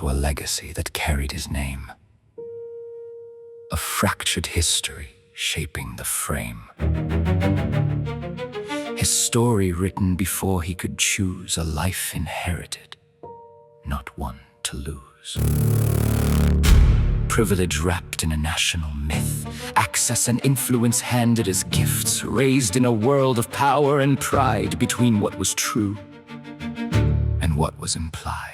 to a legacy that carried his name. A fractured history shaping the frame. His story written before he could choose, a life inherited, not one to lose. Privilege wrapped in a national myth, access and influence handed as gifts, raised in a world of power and pride between what was true and what was implied.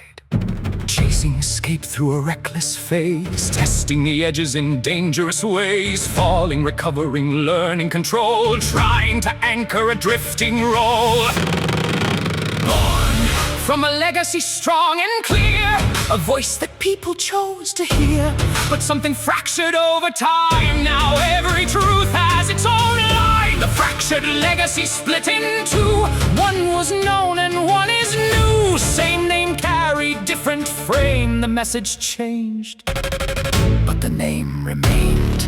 Chasing escape through a reckless phase, testing the edges in dangerous ways, falling, recovering, learning control, trying to anchor a drifting role. Born from a legacy strong and clear, a voice that people chose to hear, but something fractured over time. Now every truth has its own line. The fractured legacy split in two. One was known and one is new. Same name carried, different frame. The message changed, but the name remained.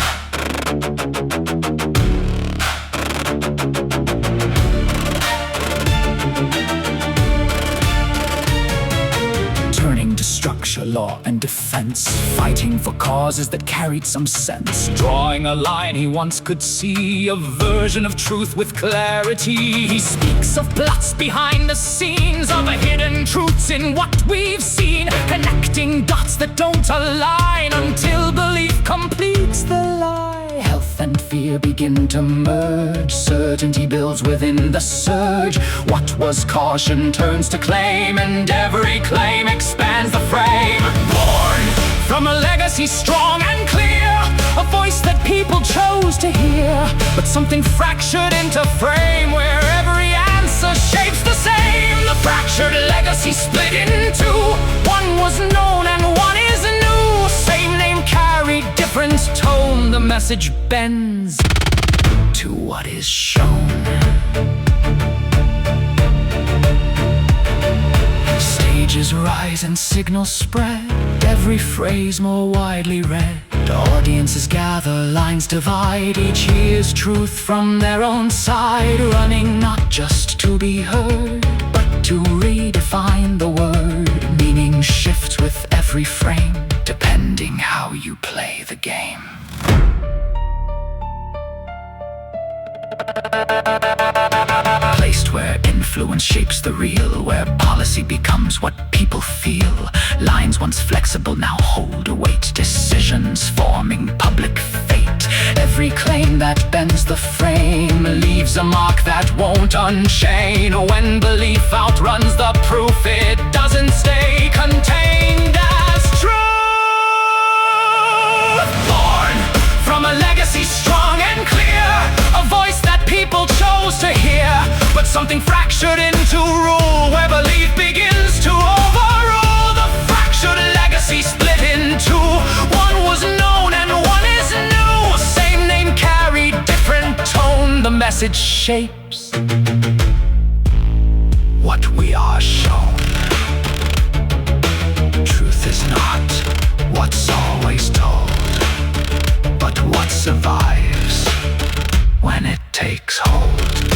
Turning to structure, law, and defense, fighting for causes that carried some sense, drawing a line he once could see, a version of truth with clarity. He speaks of plots behind the scenes, of hidden truths in what we've seen, connecting dots that don't align until belief completes the lie. Health and fear begin to merge, certainty builds within the surge. What was caution turns to claim, and every claim expands the frame. Born from a legacy strong and clear, a voice that people chose to hear, but something fractured into frame where every answer shapes the same. The fractured legacy split in two. One was known and one is new. Same name carried, different tone. The message bends to what is shown. Stages rise and signals spread, every phrase more widely read. Audiences gather, lines divide, each hears truth from their own side, running not just to be heard, but to redefine the word. Meaning shifts with every frame, depending how you play the game. Placed where influence shapes the real, where policy becomes what people feel. Lines once flexible now hold a weight, decisions forming public fate. Every claim that bends the frame leaves a mark that won't unchain. When belief outruns the proof, it doesn't stay contained as truth. Born from a legacy strong and clear, a voice that people chose to hear, but something fractured into rule, where belief begins to overrule. The fractured legacy split in two. One was known and one is new. Same name carried, different tone. The message shapes what we are shown. Truth is not what's always told, but what survives when it takes hold.